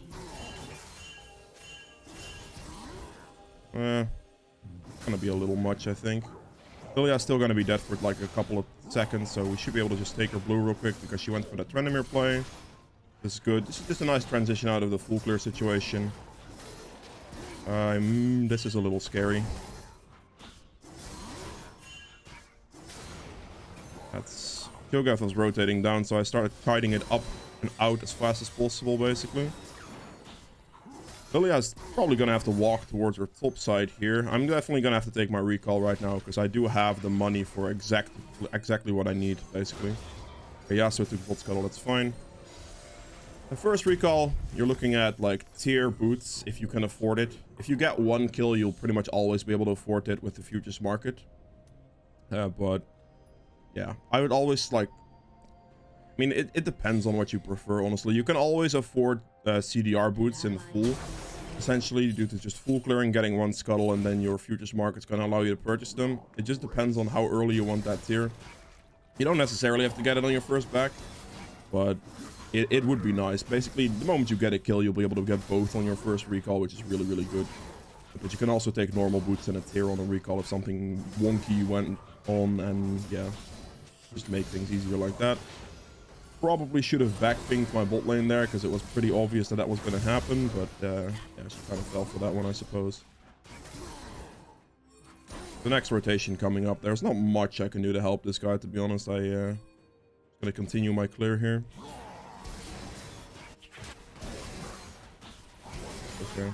Gonna be a little much, I think. Lilia's still gonna be dead for like a couple of seconds, so we should be able to just take her blue real quick because she went for the Trendemir play. This is good. This is just a nice transition out of the full clear situation. This is a little scary. That's... Cho'Gath was rotating down, so I started kiting it up and out as fast as possible, basically. Lilia's probably going to have to walk towards her top side here. I'm definitely going to have to take my recall right now, because I do have the money for exactly what I need, basically. Okay, yeah, so took bot scuttle, that's fine. The first recall, you're looking at, like, tier boots, if you can afford it. If you get one kill, you'll pretty much always be able to afford it with the futures market. But, yeah, I would always, like... I mean, it depends on what you prefer, honestly. You can always afford CDR boots in full, essentially, due to just full clearing, getting one scuttle, and then your futures market's going to allow you to purchase them. It just depends on how early you want that tier. You don't necessarily have to get it on your first back, but it would be nice. Basically, the moment you get a kill, you'll be able to get both on your first recall, which is really, really good. But you can also take normal boots and a tier on a recall if something wonky went on, and yeah, just make things easier like that. Probably should have backpinged my bot lane there, because it was pretty obvious that was going to happen, but yeah, she kind of fell for that one, I suppose. The next rotation coming up, there's not much I can do to help this guy, to be honest. I'm going to continue my clear here. Okay.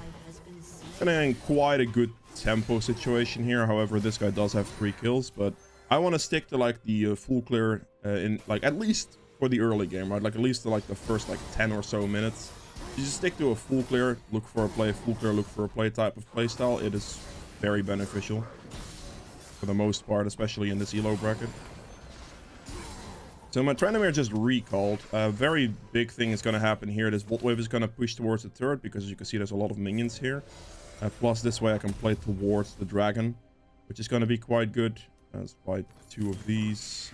And then quite a good tempo situation here. However, this guy does have 3 kills, but I want to stick to like the full clear in like at least for the early game, right? Like at least like the first like 10 or so minutes. You just stick to a full clear, look for a play, full clear, look for a play type of playstyle. It is very beneficial for the most part, especially in this ELO bracket. So my Trendemir just recalled. A very big thing is going to happen here. This bot wave is going to push towards the turret, because as you can see, there's a lot of minions here. Plus this way I can play towards the dragon, which is going to be quite good. Let's buy 2 of these.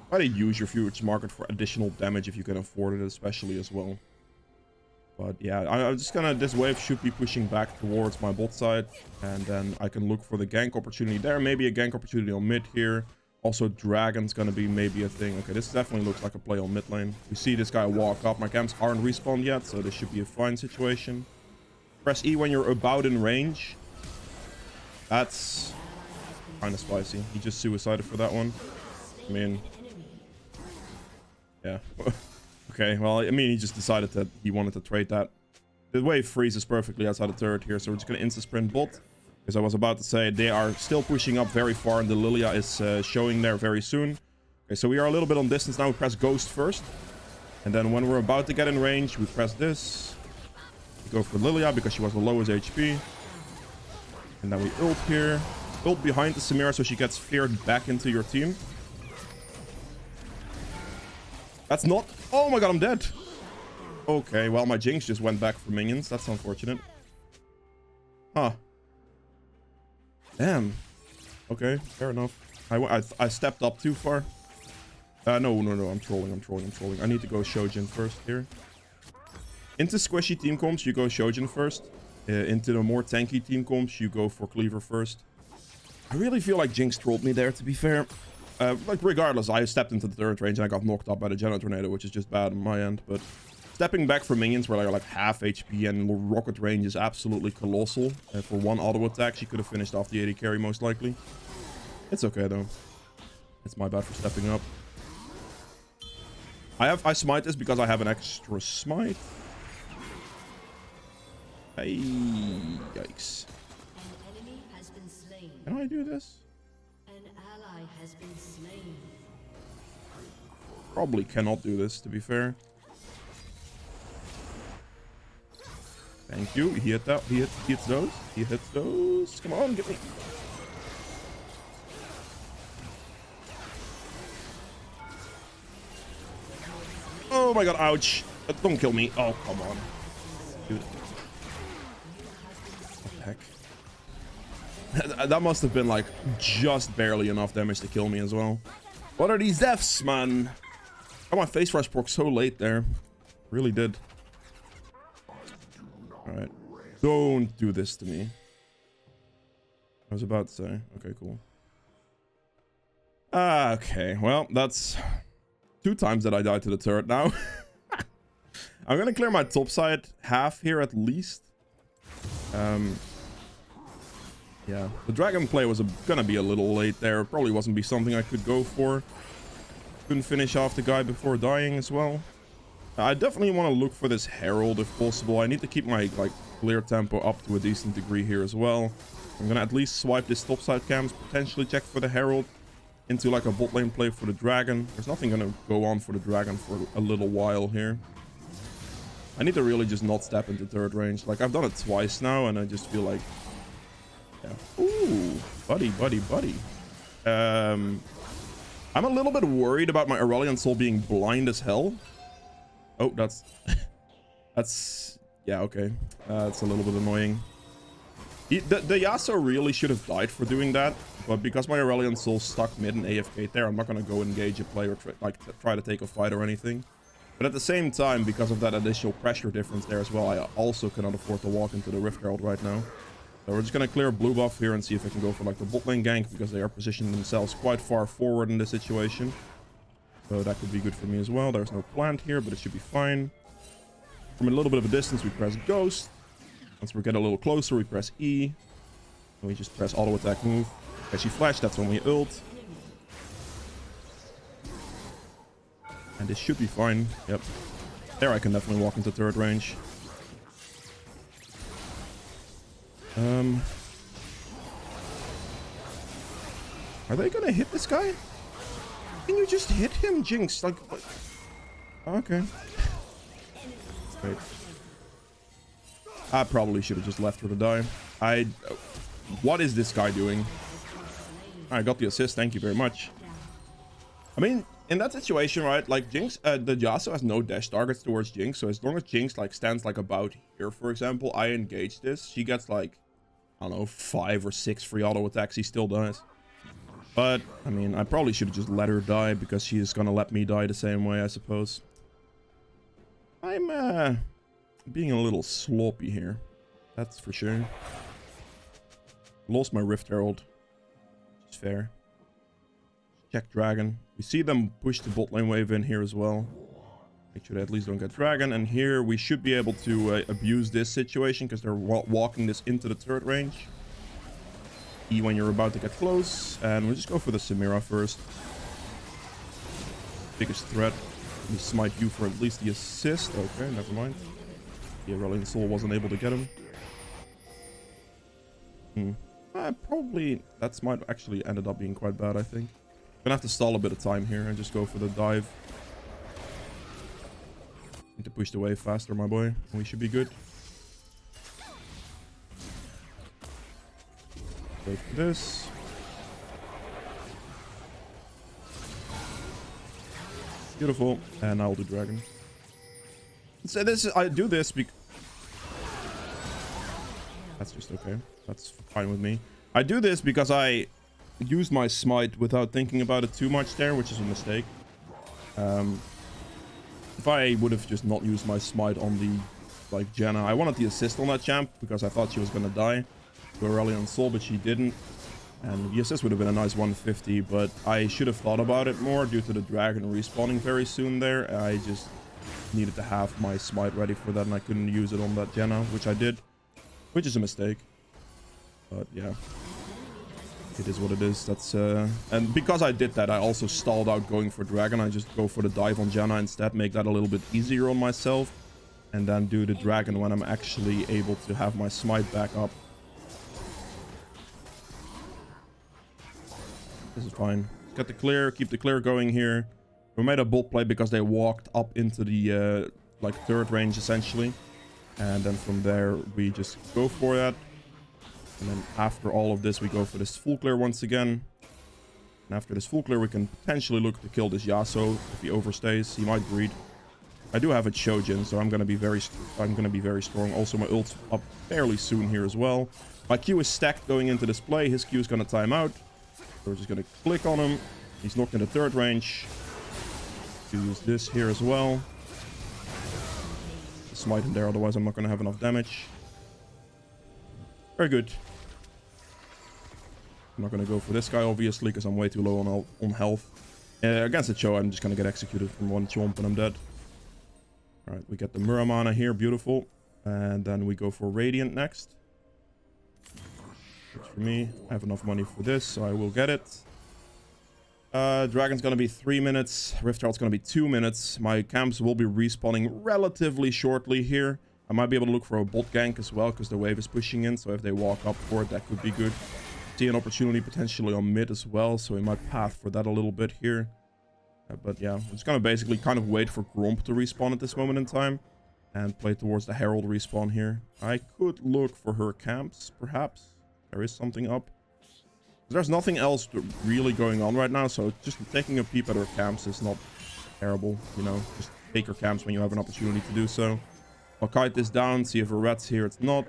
Try to use your futures market for additional damage if you can afford it, especially as well. But yeah, I'm just gonna... This wave should be pushing back towards my bot side, and then I can look for the gank opportunity there. Maybe a gank opportunity on mid here. Also, dragon's gonna be maybe a thing. Okay, this definitely looks like a play on mid lane. We see this guy walk up. My camps aren't respawned yet, so this should be a fine situation. Press E when you're about in range. That's kind of spicy. He just suicided for that one. I mean... Yeah. Okay, well, I mean, he just decided that he wanted to trade that. The wave freezes perfectly outside the turret here, so we're just going to insta-sprint bot. Because I was about to say, they are still pushing up very far, and the Lilia is showing there very soon. Okay, so we are a little bit on distance now. We press Ghost first. And then when we're about to get in range, we press this. We go for Lilia, because she was the lowest HP. And then we ult here. Ult behind the Samira, so she gets feared back into your team. That's not... Oh my god, I'm dead. Okay, well, my Jinx just went back for minions. That's unfortunate. Huh. Damn. Okay, fair enough. I stepped up too far. No, I'm trolling. I need to go Shojin first here. Into squishy team comps, you go Shojin first. Into the more tanky team comps, you go for Cleaver first. I really feel like Jinx trolled me there, to be fair. Like, regardless, I stepped into the turret range and I got knocked up by the Generator Tornado, which is just bad on my end. But stepping back for minions where they're like half HP and rocket range is absolutely colossal. For one auto attack, she could have finished off the AD carry most likely. It's okay, though. It's my bad for stepping up. I smite this because I have an extra smite. Hey, yikes. Can I do this? probably cannot do this, to be fair. Thank you. He hit that. He hits those. He hits those. Come on, get me. Oh my god, ouch. Don't kill me. Oh, come on. Dude. What the heck? That must have been like just barely enough damage to kill me as well. What are these deaths, man? Got my face rush proc so late there. Really did. Alright. Don't do this to me. I was about to say. Okay, cool. Okay, well, that's 2 times that I died to the turret now. I'm gonna clear my top side half here at least. Yeah, the dragon play was gonna be a little late there. Probably wasn't be something I could go for. Couldn't finish off the guy before dying as well. I definitely want to look for this herald if possible. I need to keep my like clear tempo up to a decent degree here as well. I'm gonna at least swipe this topside cams, potentially check for the herald into like a bot lane play for the dragon. There's nothing gonna go on for the dragon for a little while here. I need to really just not step into third range. Like I've done it twice now and I just feel like, yeah. Ooh, buddy. I'm a little bit worried about my Aurelion Soul being blind as hell. Oh, that's yeah, okay. It's a little bit annoying. The Yasuo really should have died for doing that, but because my Aurelion Soul stuck mid and AFK there, I'm not gonna go engage a player or try to take a fight or anything. But at the same time, because of that additional pressure difference there as well, I also cannot afford to walk into the Rift Herald right now. So we're just gonna clear blue buff here and see if I can go for like the bot lane gank, because they are positioning themselves quite far forward in this situation. So that could be good for me as well. There's no plant here, but it should be fine. From a little bit of a distance, we press Ghost. Once we get a little closer, we press E. And we just press auto attack move. As she flashed, that's when we ult. And this should be fine. Yep. There I can definitely walk into third range. Are they gonna hit this guy? Can you just hit him, Jinx? Like, okay. Wait. I probably should have just left her to die. What is this guy doing? I got the assist. Thank you very much. I mean, in that situation, right? Like Jinx, the Yasuo has no dash targets towards Jinx. So as long as Jinx like stands like about here, for example, I engage this. She gets like, I don't know, 5 or 6 free auto attacks. He still does. But, I mean, I probably should have just let her die because she is gonna let me die the same way, I suppose. I'm, being a little sloppy here. That's for sure. Lost my Rift Herald. Which is fair. Check Dragon. We see them push the bot lane wave in here as well. Make sure they at least don't get Dragon. And here we should be able to abuse this situation because they're walking this into the third range. E when you're about to get close, and we'll just go for the Samira first. Biggest threat. We smite you for at least the assist. Okay, never mind. The Aurelion Soul wasn't able to get him. Probably that smite actually ended up being quite bad, I think. Gonna have to stall a bit of time here and just go for the dive. Need to push the wave faster, my boy. We should be good. Go for this. Beautiful. And I'll do dragon. So I do this because that's just okay. That's fine with me. I do this because I used my smite without thinking about it too much there, which is a mistake. If I would have just not used my smite on the like Janna, I wanted the assist on that champ because I thought she was gonna die to Aurelion Soul, but she didn't. And the assist would have been a nice 150, but I should have thought about it more due to the dragon respawning very soon there. I just needed to have my smite ready for that, and I couldn't use it on that Janna, which I did, which is a mistake. But yeah, it is what it is. That's and because I did that, I also stalled out going for dragon. I just go for the dive on Janna instead, make that a little bit easier on myself, and then do the dragon when I'm actually able to have my smite back up. This is fine. Get the clear, keep the clear going here. We made a bolt play because they walked up into the like third range essentially. And then from there, we just go for that. And then after all of this, we go for this full clear once again. And after this full clear, we can potentially look to kill this Yasuo if he overstays. He might breed. I do have a Chojin, so I'm gonna be very strong. Also, my ult's up fairly soon here as well. My Q is stacked going into this play. His Q is gonna time out. So we're just gonna click on him. He's knocked in the third range. Use this here as well. Smite him there, otherwise I'm not gonna have enough damage. Very good. I'm not gonna go for this guy obviously because I'm way too low on health. Against the Cho, I'm just gonna get executed from one chomp and I'm dead. Alright, we get the Muramana here, beautiful. And then we go for Radiant next. Good for me. I have enough money for this, so I will get it. Dragon's gonna be 3 minutes. Rift Herald's gonna be 2 minutes. My camps will be respawning relatively shortly here. I might be able to look for a bot gank as well, because the wave is pushing in. So if they walk up for it, that could be good. See an opportunity potentially on mid as well, so we might path for that a little bit here. But yeah, I'm just gonna basically kind of wait for Gromp to respawn at this moment in time. And play towards the Herald respawn here. I could look for her camps, perhaps. There is something up. There's nothing else really going on right now, so just taking a peep at her camps is not terrible, you know. Just take her camps when you have an opportunity to do so. I'll kite this down, see if her red's here. It's not.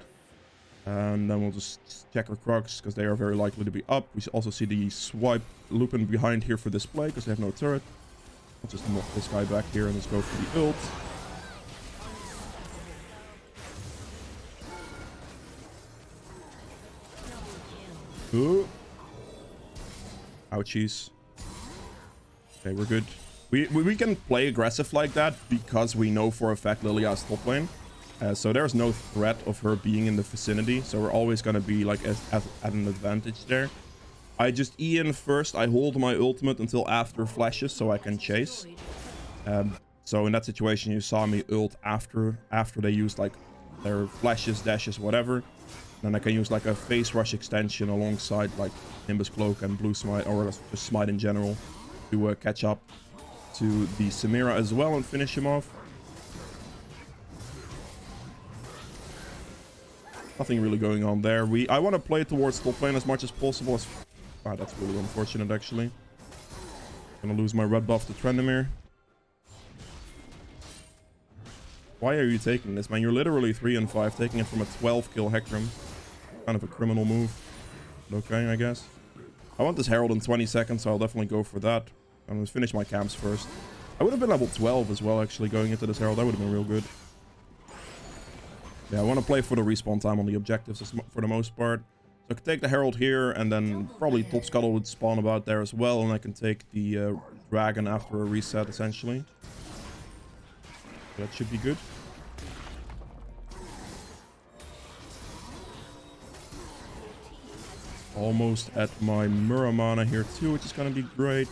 And then we'll just check her Krugs, because they are very likely to be up. We also see the swipe looping behind here for display, because they have no turret. I'll just knock this guy back here and let's go for the ult. Ooh. Ouchies. Okay, we're good. We can play aggressive like that because we know for a fact Lilia's top lane. So there's no threat of her being in the vicinity. So we're always going to be like at an advantage there. I just E in first. I hold my ultimate until after flashes so I can chase. So in that situation, you saw me ult after they used like their flashes, dashes, whatever. Then I can use like a face rush extension alongside like Nimbus Cloak and Blue Smite, or just Smite in general, to catch up to the Samira as well and finish him off. Nothing really going on there. I want to play towards top lane as much as possible. That's really unfortunate actually. Gonna lose my red buff to Trendemir. Why are you taking this, man? You're literally 3 and 5, taking it from a 12 kill Hecarim. Kind of a criminal move. But okay, I guess. I want this Herald in 20 seconds, so I'll definitely go for that. I'm gonna finish my camps first. I would have been level 12 as well, actually, going into this Herald. That would have been real good. Yeah, I want to play for the respawn time on the objectives for the most part. So I can take the Herald here, and then probably Top Scuttle would spawn about there as well, and I can take the Dragon after a reset, essentially. That should be good. Almost at my Muramana here too, which is going to be great.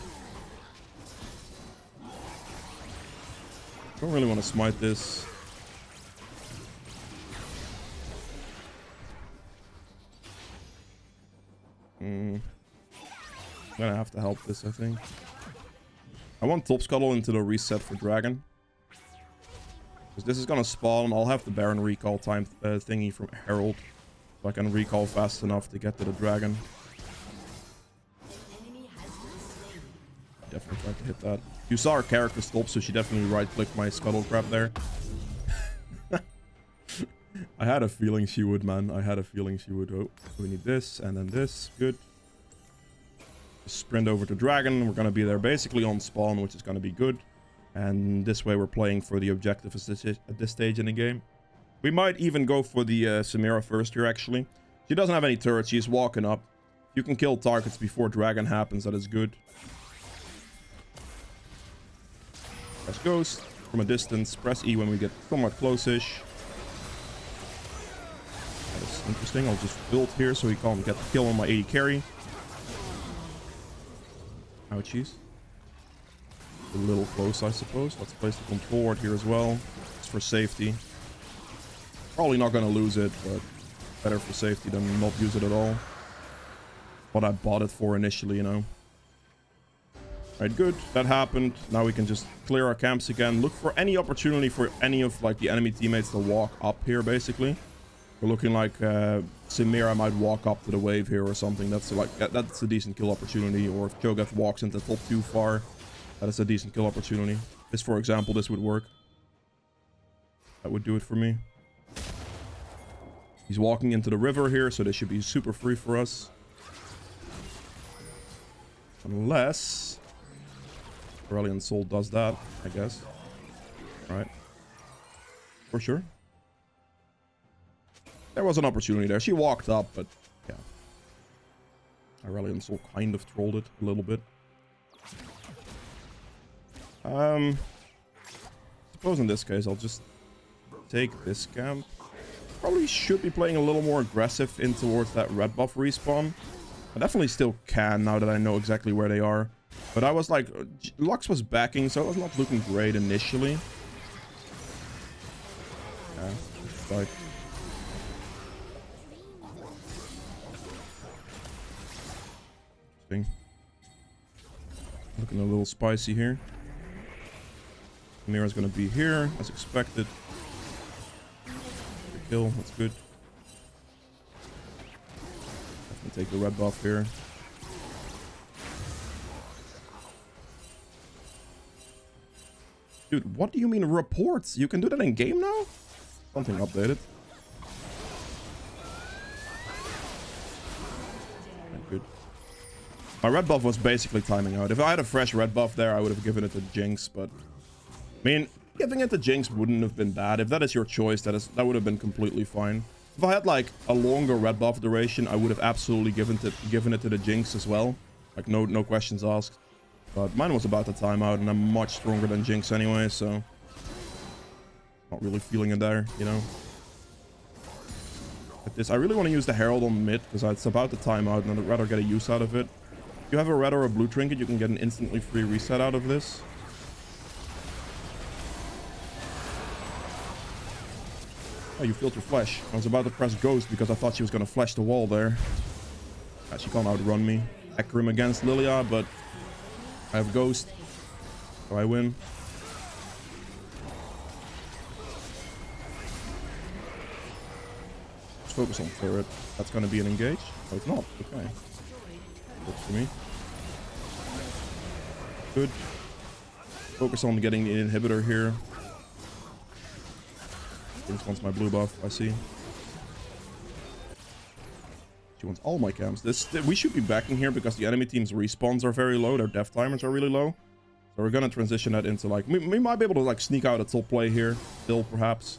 Don't really want to smite this. I'm going to have to help this, I think. I want Top Scuttle into the reset for Dragon. Because this is going to spawn. I'll have the Baron recall time thingy from Herald. So I can recall fast enough to get to the Dragon. Definitely tried to hit that. You saw her character stop, so she definitely right-clicked my Scuttle Crab there. I had a feeling she would, man. I had a feeling she would. Oh, we need this, and then this. Good. Sprint over to Dragon. We're going to be there basically on spawn, which is going to be good. And this way we're playing for the objective at this stage in the game. We might even go for the Samira first here, actually. She doesn't have any turrets. She's walking up. You can kill targets before Dragon happens. That is good. Press Ghost from a distance. Press E when we get somewhat close-ish. That is interesting. I'll just build here so he can't get the kill on my 80 carry. Ouchies. A little close, I suppose. Let's place the control ward here as well. It's for safety. Probably not going to lose it, but better for safety than not use it at all. What I bought it for initially, you know. Right, good. That happened. Now we can just clear our camps again. Look for any opportunity for any of like the enemy teammates to walk up here, basically. We're looking like Samira might walk up to the wave here or something. That's like that's a decent kill opportunity. Or if Cho'Gath walks into top too far, that is a decent kill opportunity. This, for example, this would work. That would do it for me. He's walking into the river here, so this should be super free for us. Unless Aurelian Soul does that, I guess. Right. For sure. There was an opportunity there. She walked up, but yeah. Aurelian Soul kind of trolled it a little bit. Suppose in this case I'll just take this camp. Probably should be playing a little more aggressive in towards that red buff respawn. I definitely still can now that I know exactly where they are. But I was like, Lux was backing, so it was not looking great initially. Yeah, like... Interesting. Looking a little spicy here. Mira's gonna be here, as expected. The kill, that's good. Definitely take the red buff here. Dude, what do you mean reports? You can do that in game now? Something updated. Good. My red buff was basically timing out. If I had a fresh red buff there, I would have given it to Jinx, but... I mean, giving it to Jinx wouldn't have been bad. If that is your choice, that would have been completely fine. If I had, like, a longer red buff duration, I would have absolutely given it to the Jinx as well. Like, no questions asked. But mine was about to time out, and I'm much stronger than Jinx anyway, so... Not really feeling it there, you know? With this, I really want to use the Herald on mid, because it's about to time out, and I'd rather get a use out of it. If you have a red or a blue trinket, you can get an instantly free reset out of this. Oh, you filter flash. I was about to press ghost because I thought she was going to flash the wall there. She can't outrun me. Hecarim against Lilia, but I have ghost. So I win. Let's focus on turret. That's going to be an engage. Oh, it's not. Okay. Works for me. Good. Focus on getting the inhibitor here. This wants my blue buff, I see. She wants all my camps. We should be backing here because the enemy team's respawns are very low. Their death timers are really low. So we're gonna transition that into like... We might be able to like sneak out a top play here. Still, perhaps.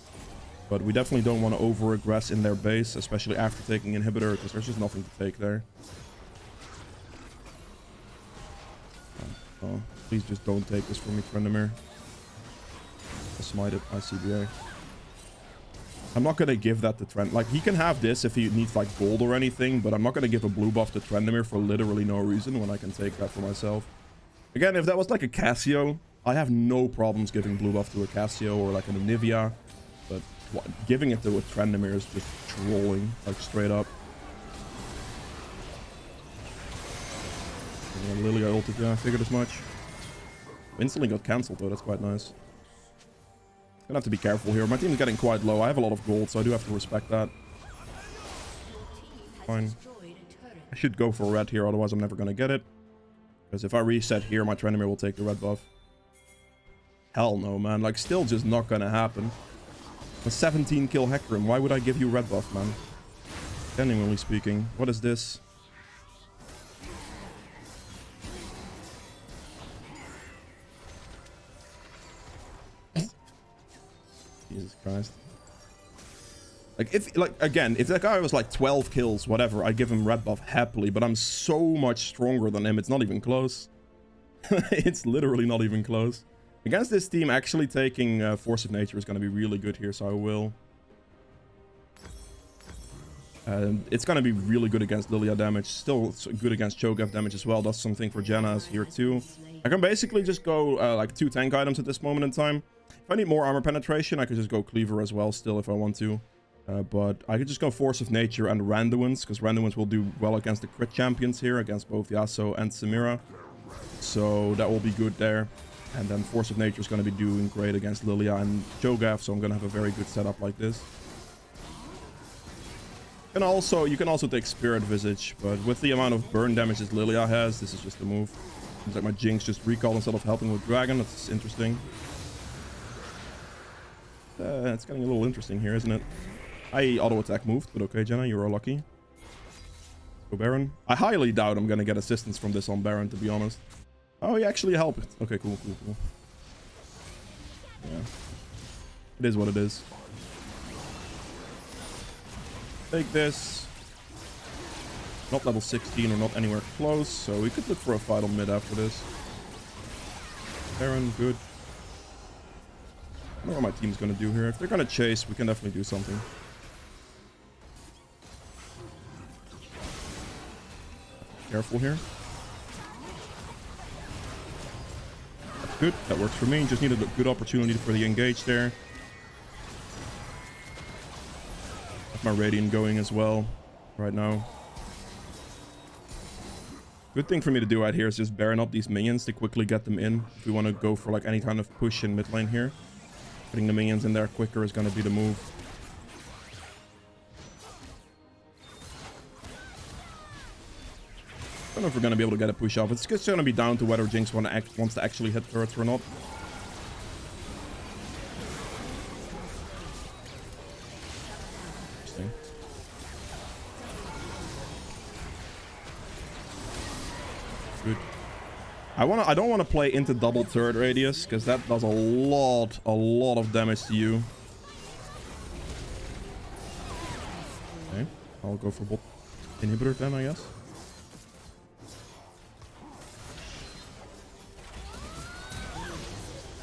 But we definitely don't want to over-aggress in their base. Especially after taking inhibitor, because there's just nothing to take there. Oh, please just don't take this from me, Trendemir. I'll smite it, ICBA. I'm not going to give that to Trent. Like, he can have this if he needs, like, gold or anything, but I'm not going to give a blue buff to Trendemir for literally no reason when I can take that for myself. Again, if that was, like, a Cassio, I have no problems giving blue buff to a Cassio or, like, a Nivea, but giving it to a Trendemir is just trolling, like, straight up. And Lilia ulted, yeah, I figured as much. Instantly got cancelled, though, that's quite nice. Gonna have to be careful here. My team's getting quite low. I have a lot of gold, so I do have to respect that. Fine. I should go for red here, otherwise I'm never gonna get it. Because if I reset here, my Trendemir will take the red buff. Hell no, man. Like, still just not gonna happen. A 17 kill Hecarim. Why would I give you red buff, man? Genuinely speaking. What is this? Jesus Christ. Like, if that guy was like 12 kills, whatever, I'd give him red buff happily, but I'm so much stronger than him, it's not even close. It's literally not even close. Against this team, actually taking Force of Nature is going to be really good here, so I will. It's going to be really good against Lilia damage, still good against Cho'Gath damage as well. Does something for Janna's here too. I can basically just go like 2 tank items at this moment in time. If I need more armor penetration, I could just go Cleaver as well still if I want to. But I could just go Force of Nature and Randuin's, because Randuin's will do well against the crit champions here, against both Yasuo and Samira. So that will be good there. And then Force of Nature is going to be doing great against Lilia and Cho'Gath, so I'm going to have a very good setup like this. And also, you can also take Spirit Visage, but with the amount of burn damage that Lilia has, this is just a move. Seems like my Jinx just recall instead of helping with Dragon. That's interesting. It's getting a little interesting here, isn't it? I auto-attack moved, but okay, Jenna, you are lucky. Go Baron. I highly doubt I'm going to get assistance from this on Baron, to be honest. Oh, he actually helped. Okay, cool. Yeah. It is what it is. Take this. Not level 16 or not anywhere close, so we could look for a fight on mid after this. Baron, good. I don't know what my team's gonna do here. If they're gonna chase, we can definitely do something. Careful here. That's good. That works for me. Just needed a good opportunity for the engage there. Have my Radiant going as well right now. Good thing for me to do out here is just Baron up these minions to quickly get them in. If we want to go for like any kind of push in mid lane here, putting the minions in there quicker is going to be the move. I don't know if we're going to be able to get a push off. It's just going to be down to whether Jinx wants to actually hit turrets or not. Interesting. Good. I don't want to play into double turret radius because that does a lot of damage to you. Okay, I'll go for bot inhibitor then, I guess.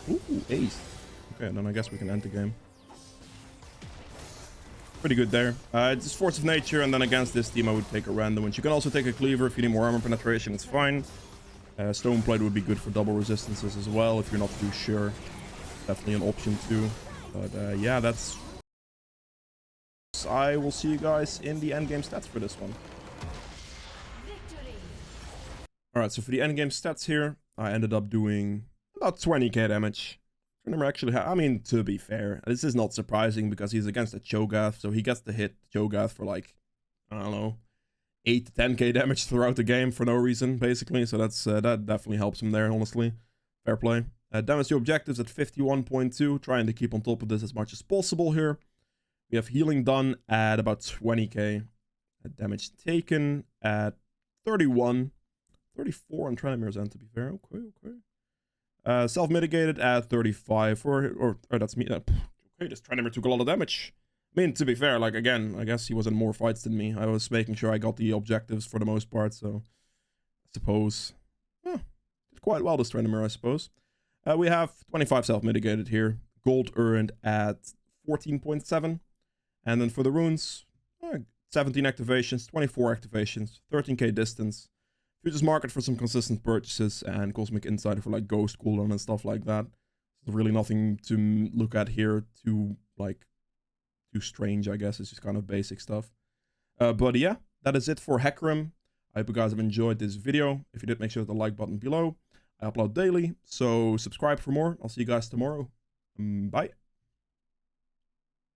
Ooh, ace. Okay, then I guess we can end the game. Pretty good there. It's Force of Nature, and then against this team I would take a random one. You can also take a Cleaver if you need more armor penetration, it's fine. Stoneplate would be good for double resistances as well if you're not too sure. Definitely an option too. But yeah, that's... I will see you guys in the endgame stats for this one. Alright, so for the endgame stats here, I ended up doing about 20k damage. Actually, I mean, to be fair, this is not surprising because he's against a Cho'Gath, so he gets to hit Cho'Gath for like, I don't know, 8 to 10k damage throughout the game for no reason, basically. So that's that definitely helps him there, honestly. Fair play. Damage to objectives at 51.2, trying to keep on top of this as much as possible here. We have healing done at about 20k. Damage taken at 31. 34 on Tranimir's end, to be fair. Okay. Self-mitigated at 35, or that's me. Okay, this Tranimir took a lot of damage. I mean, to be fair, like, again, I guess he was in more fights than me. I was making sure I got the objectives for the most part, so I suppose, did quite well this Tranimir, I suppose. We have 25 self-mitigated here. Gold earned at 14.7. And then for the runes, 17 activations, 24 activations, 13k distance. Futures Market for some consistent purchases, and Cosmic Insider for like Ghost cooldown and stuff like that. There's really nothing to look at here too strange, I guess. It's just kind of basic stuff. But yeah, that is it for Hecarim. I hope you guys have enjoyed this video. If you did, make sure to hit the like button below. I upload daily, so subscribe for more. I'll see you guys tomorrow. Bye.